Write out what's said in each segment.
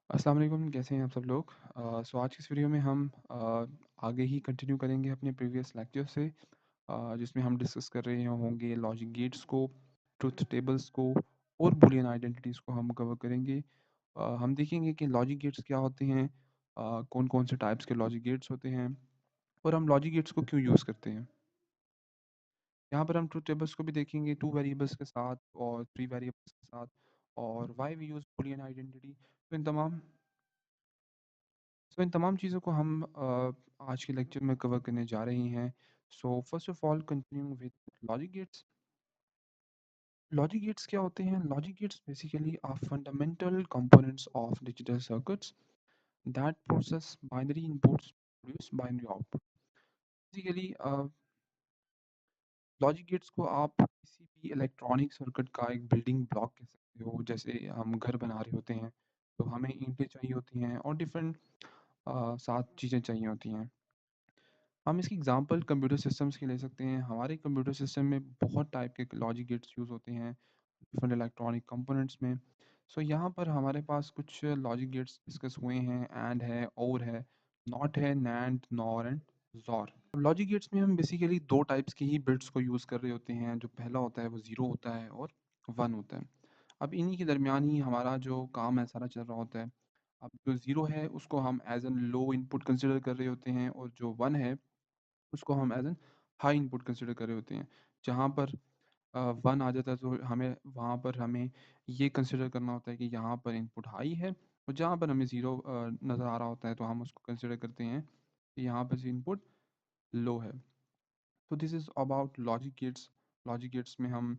अस्सलाम वालेकुम, कैसे हैं आप सब लोग? आज की इस वीडियो में हम आगे ही कंटिन्यू करेंगे अपने प्रीवियस लेक्चर से, जिसमें हम डिस्कस कर रहे होंगे लॉजिक गेट्स को, ट्रुथ टेबल्स को और बूलियन आइडेंटिटीज़ को हम कवर करेंगे। हम देखेंगे कि लॉजिक गेट्स क्या होते हैं, कौन-कौन से टाइप्स के लॉजिक गेट्स होते हैं और हम लॉजिक गेट्स को क्यों यूज़ करते हैं। यहाँ पर हम ट्रुथ टेबल्स को भी देखेंगे 2 वेरिएबल्स के साथ और 3 वेरिएबल्स के साथ, और why we use Boolean identity. इन तमाम चीज़ों को हम आज के लेक्चर में कवर करने जा रहे हैं। So first of all continuing with logic gates. Logic gates क्या होते हैं? Logic gates basically are fundamental components of digital circuits that process binary inputs produce binary output. Basically logic gates को आप किसी भी इलेक्ट्रॉनिक सर्किट का एक building block कह सकते हो। जैसे हम घर बना रहे होते हैं, तो हमें ईंटें चाहिए होती हैं और डिफरेंट 7 चीज़ें चाहिए होती हैं। हम इसकी एग्जांपल कंप्यूटर सिस्टम्स की ले सकते हैं। हमारे कंप्यूटर सिस्टम में बहुत टाइप के लॉजिक गेट्स यूज़ होते हैं डिफरेंट इलेक्ट्रॉनिक कंपोनेंट्स में। यहाँ पर हमारे पास कुछ लॉजिक गेट्स डिस्कस हुए हैं, एंड है, और है, नॉट है, nand, nor and xor. Logic gates में हम बेसिकली 2 टाइप्स के ही बिट्स को यूज़ कर रहे होते हैं। जो पहला होता है वो 0 होता है और 1 होता है। अब इन्हीं के दरमियान ही हमारा जो काम है सारा चल रहा होता है। अब जो 0 है उसको हम as an low input consider कर रहे होते हैं, और जो 1 है उसको हम as an high input consider कर रहे होते हैं। जहाँ पर 1 आ जाता है तो हमें वहाँ पर हमें ये कंसिडर करना होता है कि यहाँ पर इनपुट हाई है, और जहाँ पर हमें 0 नज़र आ रहा होता है तो हम उसको कंसिडर करते हैं कि यहाँ पर से इनपुट लो है। तो this is about logic gates. Logic gates में हम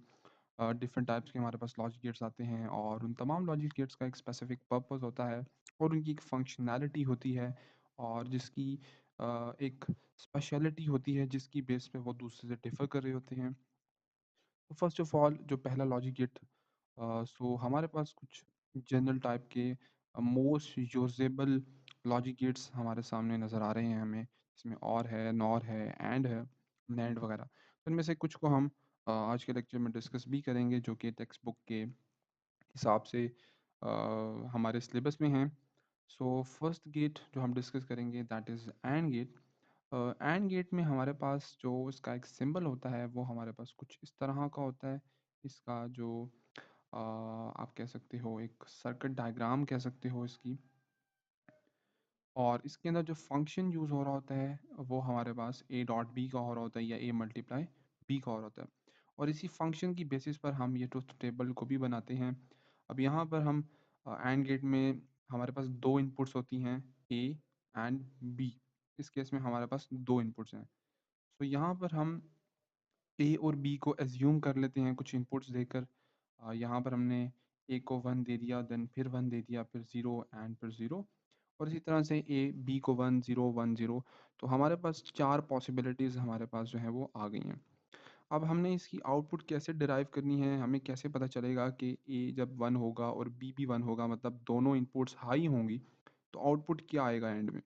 डिफरेंट टाइप्स के हमारे पास लॉजिक गेट्स आते हैं, और उन तमाम लॉजिक गेट्स का एक स्पेसिफिक पर्पस होता है और उनकी एक फंक्शनैलिटी होती है, और जिसकी एक स्पेशलिटी होती है जिसकी बेस पे वो दूसरे से डिफर कर रहे होते हैं। तो फर्स्ट ऑफ ऑल जो पहला लॉजिक गेट, हमारे पास कुछ जनरल टाइप के मोस्ट यूजेबल लॉजिक गेट्स हमारे सामने नज़र आ रहे हैं हमें, इसमें और है, नॉर है, एंड है, नैंड वगैरह। तो इनमें से कुछ को हम आज के लेक्चर में डिस्कस भी करेंगे, जो कि टेक्स्ट बुक के हिसाब से हमारे सिलेबस में हैं। फर्स्ट गेट जो हम डिस्कस करेंगे that is and gate. And gate में हमारे पास जो इसका एक सिंबल होता है वो हमारे पास कुछ इस तरह का होता है। इसका जो आप कह सकते हो एक सर्किट डायग्राम कह सकते हो इसकी, और इसके अंदर जो फंक्शन यूज़ हो रहा होता है वो हमारे पास ए डॉट बी का हो रहा होता है, या ए मल्टीप्लाई बी का हो रहा होता है, और इसी फंक्शन की बेसिस पर हम ये ट्रुथ टेबल को भी बनाते हैं। अब यहाँ पर हम एंड गेट में हमारे पास 2 इनपुट्स होती हैं, ए एंड बी। इस केस में हमारे पास 2 इनपुट्स हैं। यहाँ पर हम ए और बी को एज्यूम कर लेते हैं कुछ इनपुट्स देकर। यहाँ पर हमने ए को 1 दे दिया, देन फिर 1 दे दिया, फिर 0 एंड फिर 0, और इसी तरह से ए बी को 1 0 1 0। तो हमारे पास 4 पॉसिबिलिटीज़ हमारे पास जो है वो आ गई हैं। अब हमने इसकी आउटपुट कैसे डिराइव करनी है, हमें कैसे पता चलेगा कि ए जब 1 होगा और बी भी 1 होगा, मतलब दोनों इनपुट्स हाई होंगी, तो आउटपुट क्या आएगा एंड में।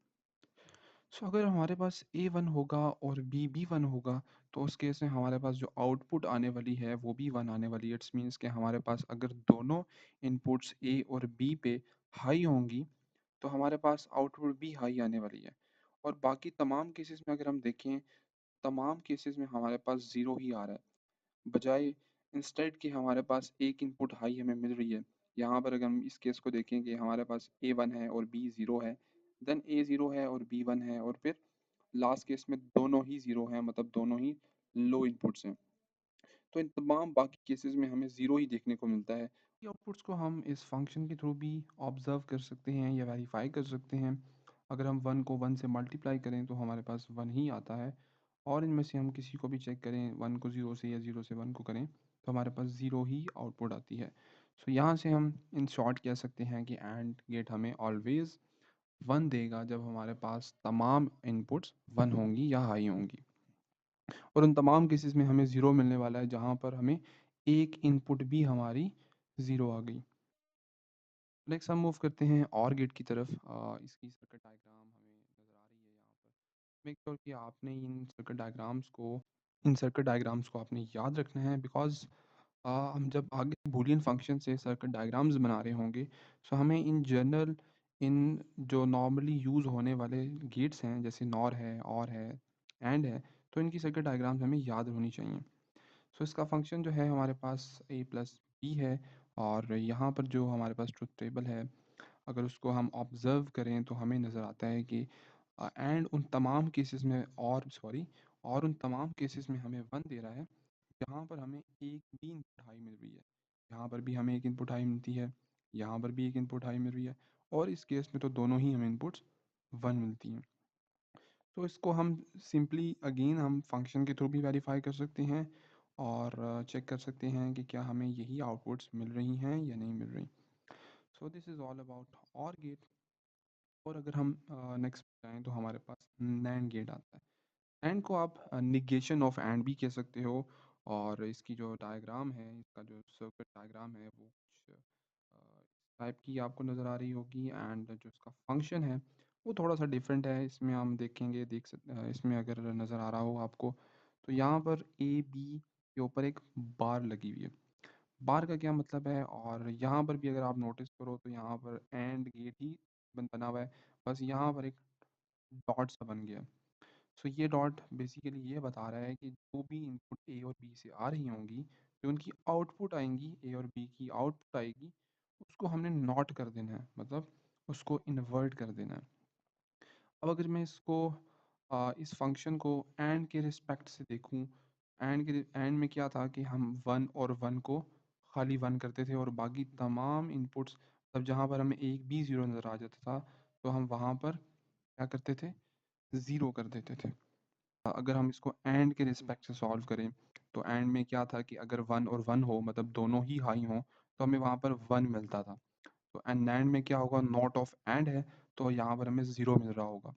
अगर हमारे पास ए 1 होगा और बी भी 1 होगा, तो उस केस में हमारे पास जो आउटपुट आने वाली है वो भी 1 आने वाली है। इट्स मीन्स कि हमारे पास अगर दोनों इनपुट्स ए और बी पे हाई होंगी, तो हमारे पास आउटपुट भी हाई आने वाली है। और बाकी तमाम केसेस में अगर हम देखें, तमाम केसेस में हमारे पास 0 ही आ रहा है, बजाय इंस्टेड कि हमारे पास एक इनपुट हाई हमें मिल रही है। यहाँ पर अगर हम इस केस को देखें कि हमारे पास ए 1 है और बी 0 है, देन ए 0 है और बी 1 है, और फिर लास्ट केस में दोनों ही 0 हैं, मतलब दोनों ही लो इनपुट्स हैं। तो इन तमाम बाकी केसेस में हमें 0 ही देखने को मिलता है। ये आउटपुट्स को हम इस फंक्शन के थ्रू भी ऑब्जर्व कर सकते हैं या वेरीफाई कर सकते हैं। अगर हम 1 को 1 से मल्टीप्लाई करें तो हमारे पास 1 ही आता है, और इनमें से हम किसी को भी चेक करें, 1 को 0 से या 0 से 1 को करें, तो हमारे पास 0 ही आउटपुट आती है। यहाँ से हम इन शॉर्ट कह सकते हैं कि एंड गेट हमें ऑलवेज़ 1 देगा जब हमारे पास तमाम इनपुट्स 1 होंगी या हाई होंगी, और उन तमाम केसेस में हमें 0 मिलने वाला है जहाँ पर हमें एक इनपुट भी हमारी 0 आ गई। नेक्स्ट हम मूव करते हैं और गेट की तरफ। इसकी सर्किट डायग्राम हमें नज़र आ रही है यहाँ पर। मेक श्योर कि आपने इन सर्किट डायग्राम्स को आपने याद रखना है, बिकॉज़ हम जब आगे बूलियन फंक्शन से सर्किट डायग्राम्स बना रहे होंगे, हमें इन जनरल इन जो नॉर्मली यूज़ होने वाले गेट्स हैं जैसे नॉर है, और है, एंड है, तो इनकी सर्किट डायग्राम्स हमें याद होनी चाहिए। सो इसका फंक्शन जो है हमारे पास a प्लस बी है, और यहाँ पर जो हमारे पास ट्रुथ टेबल है, अगर उसको हम ऑब्ज़र्व करें तो हमें नज़र आता है कि एंड उन तमाम केसेस में, और उन तमाम केसेस में हमें 1 दे रहा है, जहाँ पर हमें एक भी इनपुट हाई मिल रही है। यहाँ पर भी हमें एक इनपुट हाई मिलती है, यहाँ पर भी एक इनपुट हाई मिल रही है, और इस केस में तो दोनों ही हमें इनपुट्स 1 मिलती हैं। तो इसको हम सिंपली अगेन हम फंक्शन के थ्रू भी वेरीफाई कर सकते हैं, और चेक कर सकते हैं कि क्या हमें यही आउटपुट्स मिल रही हैं या नहीं मिल रही। So this is all about और गेट। और अगर हम नेक्स्ट जाएँ तो हमारे पास नैंड गेट आता है। एंड को आप निगेशन ऑफ एंड भी कह सकते हो, और इसकी जो डायग्राम है, इसका जो सर्किट डायग्राम है, वो कुछ टाइप की आपको नज़र आ रही होगी, एंड जो इसका फंक्शन है वो थोड़ा सा डिफरेंट है। इसमें हम देखेंगे, इसमें अगर नज़र आ रहा हो आपको, तो यहाँ पर ए बी के ऊपर एक बार लगी हुई है। बार का क्या मतलब है, और यहाँ पर भी अगर आप नोटिस करो तो यहाँ पर एंड गेट ही बना हुआ है, बस यहाँ पर एक डॉट सा बन गया है। सो ये डॉट बेसिकली ये बता रहा है कि जो भी इनपुट ए और बी से आ रही होंगी, जो उनकी आउटपुट आएंगी, ए और बी की आउटपुट आएगी, उसको हमने नॉट कर देना है, मतलब उसको इन्वर्ट कर देना है। अब अगर मैं इसको इस फंक्शन को एंड के रिस्पेक्ट से देखूं, एंड में क्या था कि हम वन और वन को खाली वन करते थे, और बाकी तमाम इनपुट्स, तब जहाँ पर हमें एक भी ज़ीरो नज़र आ जाता था, तो हम वहाँ पर क्या करते थे, ज़ीरो कर देते थे। अगर हम इसको एंड के रिस्पेक्ट से सॉल्व करें, तो एंड में क्या था कि अगर वन और वन हो, मतलब दोनों ही हाई हों, तो हमें वहाँ पर वन मिलता था। तो एंड नैंड में क्या होगा, नॉट ऑफ एंड है, तो यहाँ पर हमें ज़ीरो मिल रहा होगा।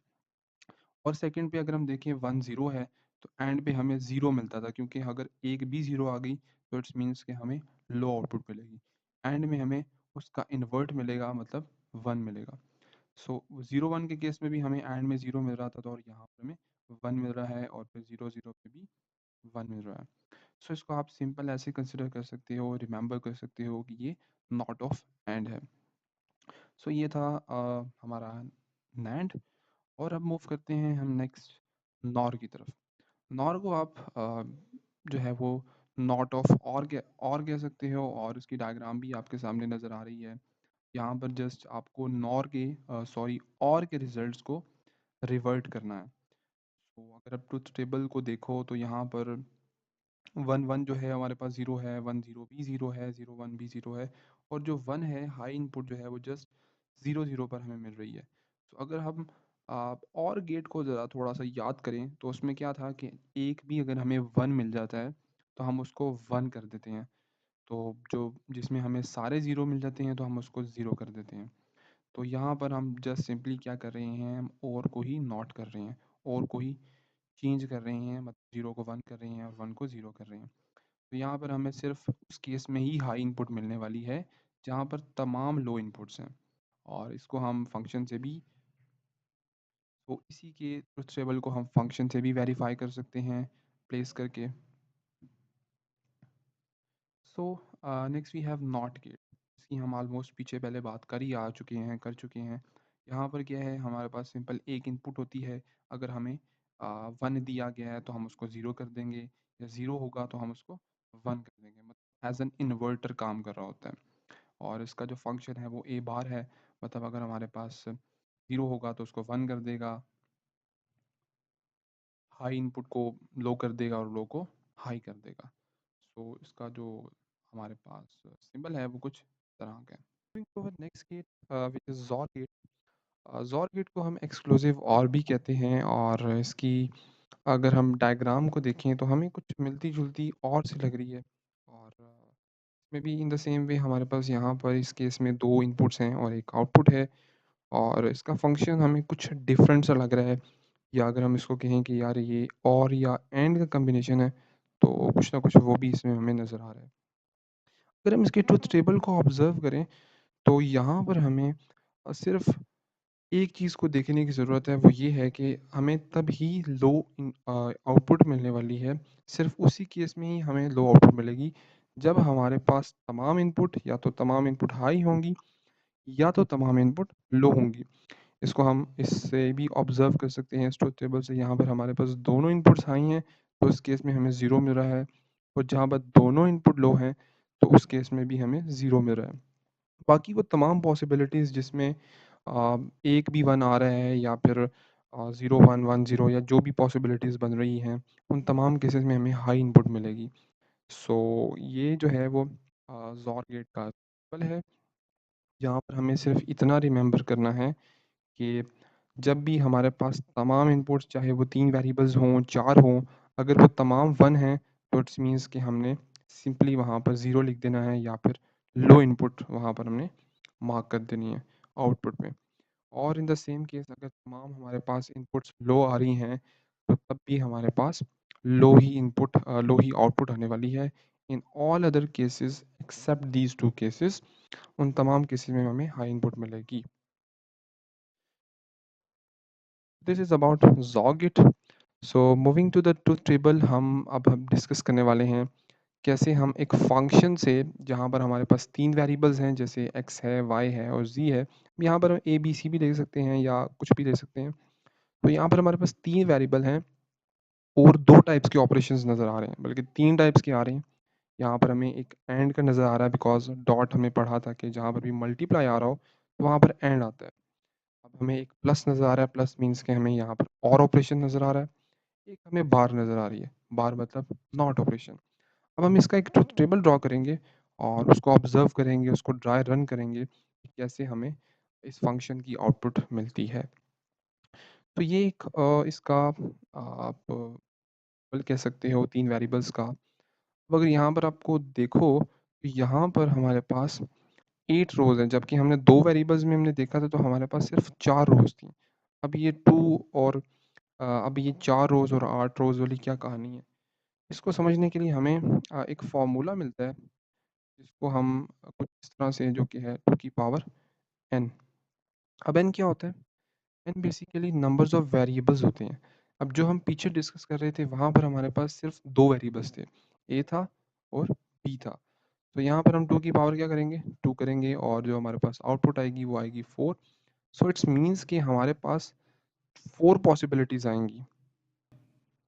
और सेकंड पे अगर हम देखें 1 0 है, तो एंड पे हमें 0 मिलता था, क्योंकि अगर एक भी 0 आ गई तो इट्स मीन्स कि हमें लो आउटपुट मिलेगी। एंड में हमें उसका इन्वर्ट मिलेगा, मतलब 1 मिलेगा। सो 0 1 के केस में भी हमें एंड में 0 मिल रहा था, तो और यहाँ पर हमें 1 मिल रहा है, और फिर 0 0 पे भी 1 मिल रहा है। सो इसको आप सिंपल ऐसे कंसिडर कर सकते हो, रिमेंबर कर सकते हो कि ये नॉट ऑफ एंड है। सो ये था हमारा नैंड। और अब मूव करते हैं हम नेक्स्ट नॉर की तरफ। नॉर को आप जो है वो नॉट ऑफ और कह सकते हो, और उसकी डायग्राम भी आपके सामने नज़र आ रही है। यहाँ पर जस्ट आपको नॉर के और के रिजल्ट्स को रिवर्ट करना है। तो अगर आप ट्रुथ टेबल को देखो तो यहाँ पर 1 1 जो है हमारे पास 0 है, 1 0 भी 0 है, 0 1 भी 0 है, और जो 1 है हाई इनपुट जो है वो जस्ट 0 0 पर हमें मिल रही है। तो अगर हम और गेट को ज़रा थोड़ा-सा याद करें, तो उसमें क्या था कि एक भी अगर हमें 1 मिल जाता है, तो हम उसको 1 कर देते हैं। तो जो जिसमें हमें सारे 0 मिल जाते हैं, तो हम उसको 0 कर देते हैं। तो यहाँ पर हम जस्ट सिंपली क्या कर रहे हैं, हम और को ही नॉट कर रहे हैं, और को ही चेंज कर रहे हैं, मतलब 0 को 1 कर रहे हैं और 1 को 0 कर रहे हैं। तो यहाँ पर हमें सिर्फ उस केस में ही हाई इनपुट मिलने वाली है, जहाँ पर तमाम लो इनपुट्स हैं, और इसको हम फंक्शन से भी, तो इसी के ट्रुथ टेबल को हम फंक्शन से भी वेरीफाई कर सकते हैं प्लेस करके। So next we have not gate. इसकी हम ऑलमोस्ट पीछे पहले बात कर चुके हैं। यहाँ पर क्या है, हमारे पास सिंपल एक इनपुट होती है। अगर हमें 1 दिया गया है तो हम उसको 0 कर देंगे, या 0 होगा तो हम उसको 1 कर देंगे, मतलब एज एन इन्वर्टर काम कर रहा होता है। और इसका जो फंक्शन है वो ए बार है, मतलब अगर हमारे पास 0 होगा तो उसको 1 कर देगा, हाई इनपुट को लो कर देगा और लो को हाई कर देगा। सो इसका जो हमारे पास सिंबल है वो कुछ तरह का है। Next gate which is xor gate. Xor gate को हम एक्सक्लूसिव और भी कहते हैं, और इसकी अगर हम डायग्राम को देखें तो हमें कुछ मिलती जुलती और सी लग रही है। और इसमें भी इन द सेम वे हमारे पास यहाँ पर इस केस में 2 इनपुट्स हैं और एक आउटपुट है, और इसका फंक्शन हमें कुछ डिफरेंट सा लग रहा है। या अगर हम इसको कहें कि यार ये और या एंड का कॉम्बिनेशन है, तो कुछ ना कुछ वो भी इसमें हमें नज़र आ रहा है। अगर हम इसके ट्रुथ टेबल को ऑब्ज़र्व करें, तो यहाँ पर हमें सिर्फ़ एक चीज़ को देखने की ज़रूरत है, वो ये है कि हमें तब ही आउटपुट मिलने वाली है, सिर्फ़ उसी केस में ही हमें लो आउटपुट मिलेगी, जब हमारे पास तमाम इनपुट या तो तमाम इनपुट हाई होंगी, या तो तमाम इनपुट लो होंगी। इसको हम इससे भी ऑब्ज़र्व कर सकते हैं इस ट्रुथ टेबल से। यहाँ पर हमारे पास दोनों इनपुट्स हाई हैं, तो इस केस में हमें 0 मिल रहा है, और जहाँ पर दोनों इनपुट लो हैं, तो उस केस में भी हमें 0 मिल रहा है। बाकी वो तमाम पॉसिबिलिटीज़ जिसमें 1 भी 1 आ रहा है, या फिर 0 1 1 0, या जो भी पॉसिबिलिटीज़ बन रही हैं, उन तमाम केसेस में हमें हाई इनपुट मिलेगी। सो ये जो है वो ज़ॉर गेट का सिंबल है, जहाँ पर हमें सिर्फ़ इतना रिमेंबर करना है कि जब भी हमारे पास तमाम इनपुट्स, चाहे वो 3 वेरिएबल्स हों, 4 हों, अगर वो तमाम 1 हैं, तो इट्स मीन्स कि हमने सिंपली वहाँ पर 0 लिख देना है, या फिर लो इनपुट वहाँ पर हमने मार्क कर देनी है आउटपुट में। और इन द सेम केस अगर तमाम हमारे पास इनपुट्स लो आ रही हैं, तो तब भी हमारे पास लो ही आउटपुट आने वाली है। In all other cases except these 2 cases, उन तमाम केसेस में हमें हाई इनपुट मिलेगी। This is about xor gate. So moving to the truth table, हम डिस्कस करने वाले हैं कैसे हम एक फंक्शन से, जहाँ पर हमारे पास 3 वेरिएबल्स हैं, जैसे x है, y है और z है। यहाँ पर हम a b c भी ले सकते हैं या कुछ भी ले सकते हैं। तो यहाँ पर हमारे पास 3 वेरिएबल हैं, और 2 टाइप्स के ऑपरेशंस नज़र आ रहे हैं, बल्कि 3 टाइप्स के आ रहे हैं। यहाँ पर हमें एक एंड का नज़र आ रहा है, बिकॉज़ डॉट हमने पढ़ा था कि जहाँ पर भी मल्टीप्लाई आ रहा हो, तो वहाँ पर एंड आता है। अब हमें एक प्लस नज़र आ रहा है, प्लस मीन्स के हमें यहाँ पर और ऑपरेशन नज़र आ रहा है। एक हमें बार नज़र आ रही है, बार मतलब नॉट ऑपरेशन। अब हम इसका एक ट्रुथ टेबल ड्रॉ करेंगे, और उसको ऑब्जर्व करेंगे, उसको ड्राई रन करेंगे कि कैसे हमें इस फंक्शन की आउटपुट मिलती है। तो ये एक इसका आप बल कह सकते हो 3 वेरिएबल्स का। अब अगर यहाँ पर आपको देखो, तो यहाँ पर हमारे पास 8 रोज़ हैं, जबकि हमने 2 वेरिएबल्स में हमने देखा था, तो हमारे पास सिर्फ 4 रोज़ थी। अब ये 2 और अब ये 4 रोज़ और 8 रोज़ वाली क्या कहानी है? इसको समझने के लिए हमें एक फ़ॉर्मूला मिलता है, जिसको हम कुछ इस तरह से, जो कि है 2 की पावर n। अब n क्या होता है? n basically numbers of variables होते हैं। अब जो हम पीछे डिस्कस कर रहे थे, वहाँ पर हमारे पास सिर्फ 2 वेरिएबल्स थे, a था और b था। तो यहाँ पर हम 2 की पावर क्या करेंगे? 2 करेंगे, और जो हमारे पास आउटपुट आएगी वो आएगी 4। सो इट्स मीन्स कि हमारे पास 4 पॉसिबिलिटीज़ आएँगी।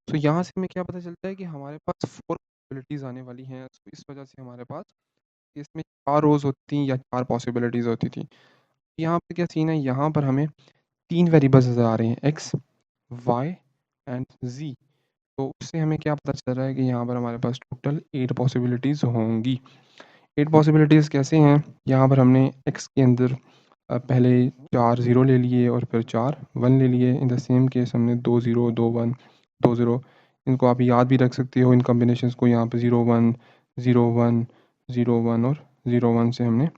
तो यहाँ से हमें क्या पता चलता है कि हमारे पास 4 पॉसिबिलिटीज़ आने वाली हैं। तो इस वजह से हमारे पास इसमें 4 रोज़ होती या 4 पॉसिबिलिटीज़ होती थी। यहाँ पे क्या सीन है, यहाँ पर हमें 3 वेरिएबल्स नज़र आ रहे हैं, एक्स, वाई एंड ज़ी। तो उससे हमें क्या पता चल रहा है कि यहाँ पर हमारे पास टोटल 8 पॉसिबिलिटीज़ होंगी। 8 पॉसिबिलिटीज़ कैसे हैं? यहाँ पर हमने एक्स के अंदर पहले 4 ज़ीरो ले लिए, और फिर 4 1 ले लिए। इन द सेम केस हमने 2 ज़ीरो, 2 1, 2 ज़ीरो, इनको आप याद भी रख सकते हो इन कॉम्बिनेशंस को। यहाँ पे 0 1, 0 1, 0 1 और 0 1 से हमने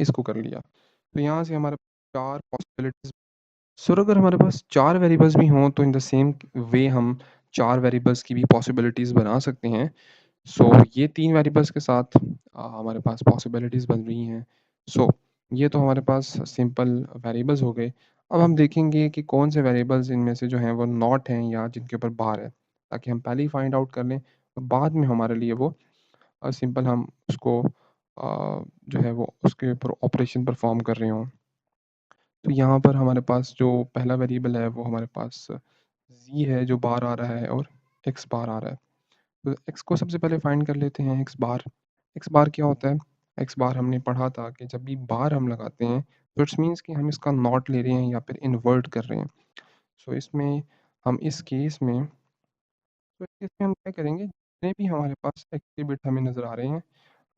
इसको कर लिया। तो यहाँ से हमारे 4 पॉसिबिलिटीज़। सर अगर हमारे पास 4 वेरिएबल्स भी हों, तो इन द सेम वे हम 4 वेरिएबल्स की भी पॉसिबिलिटीज़ बना सकते हैं। सो ये 3 वेरिएबल्स के साथ हमारे पास पॉसिबिलिटीज़ बन रही हैं। सो ये तो हमारे पास सिंपल वेरिएबल्स हो गए। अब हम देखेंगे कि कौन से वेरिएबल्स इनमें से जो हैं वो नॉट हैं, या जिनके ऊपर बार है, ताकि हम पहले ही फाइंड आउट कर लें, तो बाद में हमारे लिए वो सिंपल हम उसको जो है वो उसके ऊपर ऑपरेशन परफॉर्म कर रहे हों। तो यहाँ पर हमारे पास जो पहला वेरिएबल है, वो हमारे पास जी है, जो बार आ रहा है, और एक्स बार आ रहा है। तो एक्स को सबसे पहले फाइंड कर लेते हैं, एक्स बार। एक्स बार क्या होता है? एक्स बार हमने पढ़ा था कि जब भी बार हम लगाते हैं, तो इट्स मीन्स कि हम इसका नॉट ले रहे हैं या फिर इन्वर्ट कर रहे हैं। सो इसमें हम इस केस में तो इस केस में हम क्या करेंगे, जितने भी हमारे पास एक्स के बिट हमें नज़र आ रहे हैं,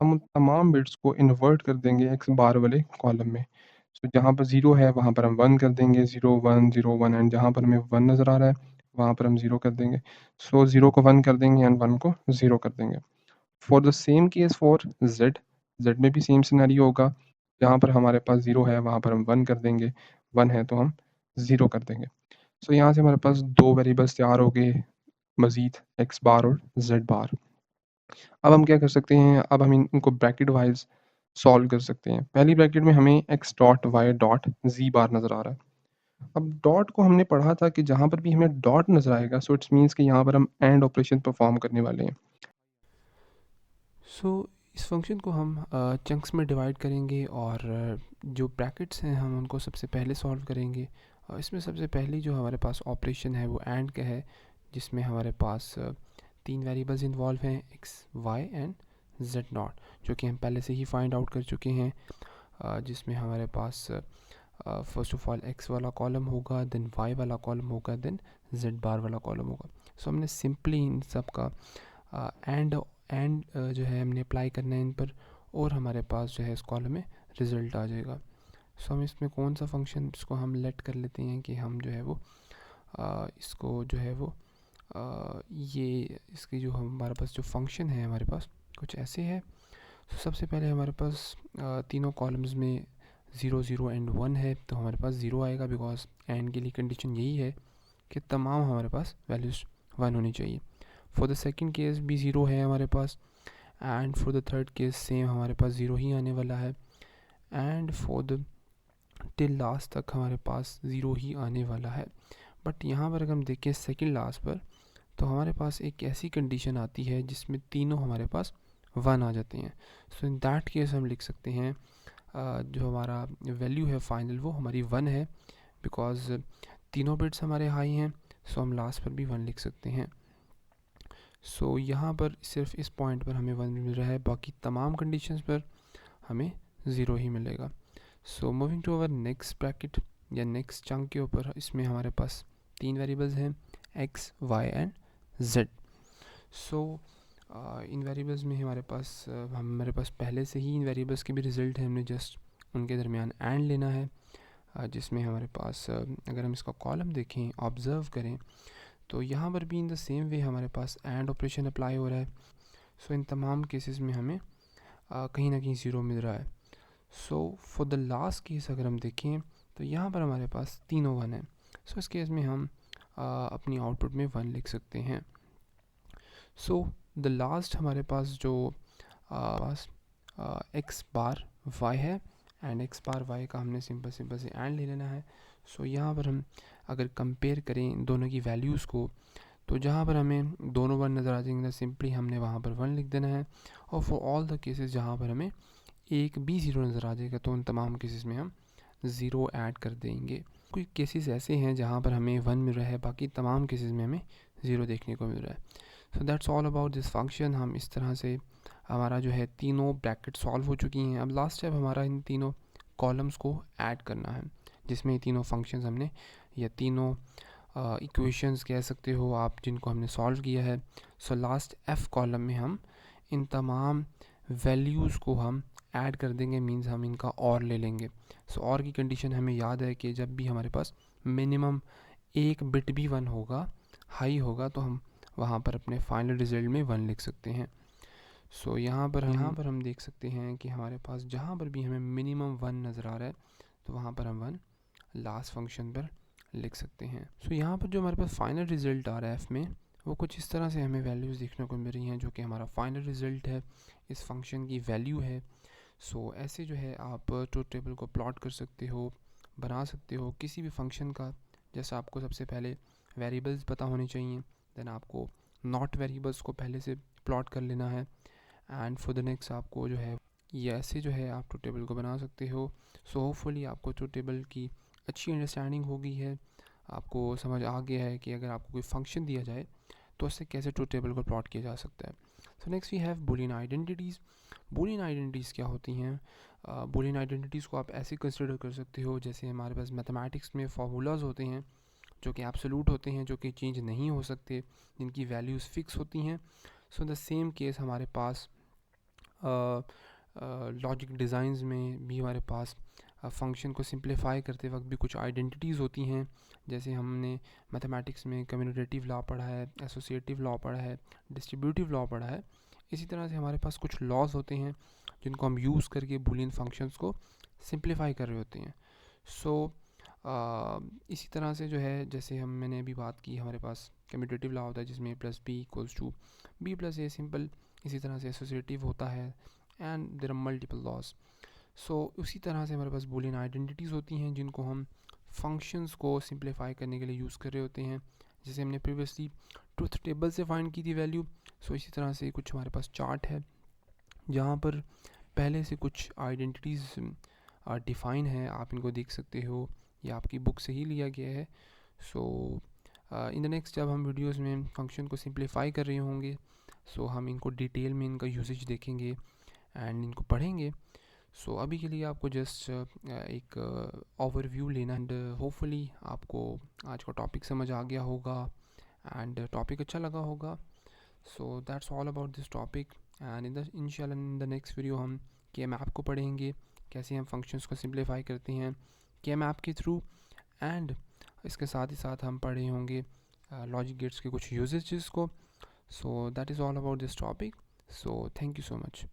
हम उन तमाम बिट्स को इन्वर्ट कर देंगे एक्स बार वाले कॉलम में। सो जहाँ पर 0 है, वहाँ पर हम 1 कर देंगे, 0 1 0 1, एंड जहाँ पर हमें 1 नज़र आ रहा है, वहाँ पर हम 0 कर देंगे। सो 0 को 1 कर देंगे एंड 1 को 0 कर देंगे। For the same case for Z, Z में भी सेम सिनेरियो होगा। जहाँ पर हमारे पास 0 है, वहाँ पर हम 1 कर देंगे, 1 है तो हम 0 कर देंगे। सो यहाँ से हमारे पास 2 वेरिएबल्स तैयार हो गए मज़ीद, एक्स बार और ज़ेड बार। अब हम क्या कर सकते हैं, अब हम इनको ब्रैकेट वाइज़ सॉल्व कर सकते हैं। पहली ब्रैकेट में हमें एक्स डॉट वाई डॉट ज़ी बार नज़र आ रहा है। अब डॉट को हमने पढ़ा था कि जहाँ पर भी हमें डॉट नज़र आएगा, सो इट्स मीन्स कि यहाँ पर हम एंड ऑपरेशन परफॉर्म करने वाले हैं। सो इस फंक्शन को हम चंक्स में डिवाइड करेंगे और जो ब्रैकेट्स हैं हम उनको सबसे पहले सॉल्व करेंगे। इसमें सबसे पहली जो हमारे पास ऑपरेशन है वो एंड का है, जिसमें हमारे पास तीन वेरिएबल्स इन्वॉल्व हैं, x y and z not, जो कि हम पहले से ही फाइंड आउट कर चुके हैं। जिसमें हमारे पास फर्स्ट ऑफ ऑल एक्स वाला कॉलम होगा, देन वाई वाला कॉलम होगा, देन जेड बार वाला कॉलम होगा। सो हमने सिंपली इन सब का एंड जो है हमने अप्लाई करना है इन पर, और हमारे पास जो है इस कॉलम में रिज़ल्ट आ जाएगा। सो हम इसमें कौन सा फंक्शन, इसको हम लेट कर लेते हैं कि हम जो है वो इसको जो है वो ये इसकी जो हमारे पास जो फंक्शन है हमारे पास कुछ ऐसे है। तो सबसे पहले हमारे पास तीनों कॉलम्स में 0 0 एंड 1 है, तो हमारे पास 0 आएगा, बिकॉज एंड के लिए कंडीशन यही है कि तमाम हमारे पास वैल्यूज़ 1 होनी चाहिए। फॉर द सेकंड केस भी 0 है हमारे पास, and for the third case same हमारे पास 0 ही आने वाला है, and for the till last तक हमारे पास 0 ही आने वाला है। बट यहाँ पर अगर हम देखें सेकंड लास्ट पर, तो हमारे पास एक ऐसी कंडीशन आती है जिसमें तीनों हमारे पास 1 आ जाते हैं। सो इन दैट केस हम लिख सकते हैं जो हमारा वैल्यू है फाइनल वो हमारी 1 है, बिकॉज तीनों बिट्स हमारे हाई हैं। सो हम लास्ट पर भी 1 लिख सकते हैं। सो यहाँ पर सिर्फ इस पॉइंट पर हमें 1 मिल रहा है, बाकी तमाम कंडीशंस पर हमें 0 ही मिलेगा। So moving to our next bracket या नेक्स्ट चंक के ऊपर, इसमें हमारे पास तीन वेरिएबल्स हैं, x y and z. So इन वेरिएबल्स में हमारे पास पहले से ही इन वेरिएबल्स के भी रिजल्ट है, हमने जस्ट उनके दरमियान एंड लेना है। जिसमें हमारे पास अगर हम इसका कॉलम देखें, ऑब्ज़र्व करें, तो यहाँ पर भी इन द सेम वे हमारे पास एंड ऑपरेशन अप्लाई हो रहा है। सो इन तमाम केसेस में हमें कहीं ना कहीं 0 मिल रहा है। So for the last case अगर हम देखें, तो यहाँ पर हमारे पास तीनों 1 है। सो इस केस में हम अपनी आउटपुट में 1 लिख सकते हैं। सो द लास्ट हमारे पास जो पास एक्स बार वाई है, एंड एक्स बार वाई का हमने सिंपल से एंड ले लेना है। सो यहाँ पर हम अगर कंपेयर करें दोनों की वैल्यूज़ को, तो जहाँ पर हमें दोनों 1 नज़र आ जाएंगे, सिंपली हमने वहाँ पर 1 लिख देना है। और फॉर ऑल द केसेस जहाँ पर हमें एक भी 0 नज़र आ जाएगा, तो उन तमाम केसेस में हम 0 ऐड कर देंगे। कोई केसेस ऐसे हैं जहाँ पर हमें 1 मिल रहा है, बाकी तमाम केसेस में हमें 0 देखने को मिल रहा है। So that's all about this function. हम इस तरह से हमारा जो है तीनों ब्रैकेट सॉल्व हो चुकी हैं। अब लास्ट स्टेप हमारा इन तीनों कॉलम्स को ऐड करना है, जिसमें ये तीनों फंक्शंस हमने या तीनों इक्वेशंस कह सकते हो आप, जिनको हमने सॉल्व किया है। सो लास्ट एफ कॉलम में हम इन तमाम वैल्यूज़ को हम ऐड कर देंगे, मींस हम इनका और ले लेंगे। सो और की कंडीशन हमें याद है कि जब भी हमारे पास मिनिमम एक बिट भी 1 होगा, हाई होगा, तो हम वहाँ पर अपने फाइनल रिजल्ट में 1 लिख सकते हैं। सो यहाँ पर हम देख सकते हैं कि हमारे पास जहाँ पर भी हमें मिनिमम 1 नज़र आ रहा है, तो वहाँ पर हम 1 लास्ट फंक्शन पर लिख सकते हैं। सो यहाँ पर जो हमारे पास फाइनल रिजल्ट आ रहा है एफ में, वो कुछ इस तरह से हमें वैल्यूज़ देखने को मिल रही हैं, जो कि हमारा फाइनल रिजल्ट है, इस फंक्शन की वैल्यू है। सो ऐसे जो है आप ट्रूथ टेबल को प्लॉट कर सकते हो, बना सकते हो किसी भी फंक्शन का। जैसे आपको सबसे पहले वेरिएबल्स पता होने चाहिए, देन आपको नॉट वेरिएबल्स को पहले से प्लॉट कर लेना है, एंड फॉर द नेक्स्ट आपको जो है ये ऐसे जो है आप ट्रूथ टेबल को बना सकते हो। सो होपफुली आपको ट्रूथ टेबल की अच्छी अंडरस्टैंडिंग हो गई है, आपको समझ आ गया है कि अगर आपको कोई फंक्शन दिया जाए तो उससे कैसे ट्रूथ टेबल को प्लॉट किया जा सकता है। So next we have Boolean identities. Boolean identities क्या होती हैं? बूलियन आइडेंटिटीज़ को आप ऐसे कंसिडर कर सकते हो जैसे हमारे पास मैथमेटिक्स में फार्मूलाज होते हैं जो कि एब्सोल्यूट होते हैं, जो कि चेंज नहीं हो सकते, जिनकी वैल्यूज़ फिक्स होती हैं। सो द सेम केस हमारे पास लॉजिक डिज़ाइंस में भी हमारे पास फंक्शन को सिंप्लीफाई करते वक्त भी कुछ आइडेंटिटीज़ होती हैं। जैसे हमने मैथमेटिक्स में कम्यूटेटिव लॉ पढ़ा है, एसोसिएटिव लॉ पढ़ा है, डिस्ट्रीब्यूटिव लॉ पढ़ा है। इसी तरह से हमारे पास कुछ लॉज होते हैं जिनको हम यूज़ करके बूलियन फंक्शंस को सिंप्लीफाई कर रहे होते हैं। सो इसी तरह से जो है, जैसे मैंने अभी बात की, हमारे पास कम्यूटेटिव लॉ होता है जिसमें plus B equals to B plus A simple. इसी तरह से एसोसिएटिव होता है, and there are multiple laws. So उसी तरह से हमारे पास बूलियन आइडेंटिटीज़ होती हैं जिनको हम फंक्शंस को सिंप्लीफाई करने के लिए यूज़ कर रहे होते हैं। जैसे हमने प्रीवियसली ट्रुथ टेबल से फाइंड की थी वैल्यू, सो इसी तरह से कुछ हमारे पास चार्ट है जहाँ पर पहले से कुछ आइडेंटिटीज़ डिफ़ाइन है, आप इनको देख सकते हो, ये आपकी बुक से ही लिया गया है। सो इन द नेक्स्ट जब हम वीडियोस में फंक्शन को सिंप्लीफाई कर रहे होंगे, सो हम इनको डिटेल में इनका यूसेज देखेंगे एंड इनको पढ़ेंगे। सो अभी के लिए आपको जस्ट एक ओवरव्यू लेना एंड होपफुली आपको आज का टॉपिक समझ आ गया होगा एंड टॉपिक अच्छा लगा होगा। So that's all about this topic and इंशाल्लाह इन द नेक्स्ट वीडियो हम के मैप को पढ़ेंगे, कैसे हम फंक्शंस को सिंप्लीफाई करते हैं के मैप के थ्रू। एंड इसके साथ ही साथ हम पढ़े होंगे लॉजिक गेट्स के कुछ यूजेजेस को। So that is all about this topic. So thank you so much.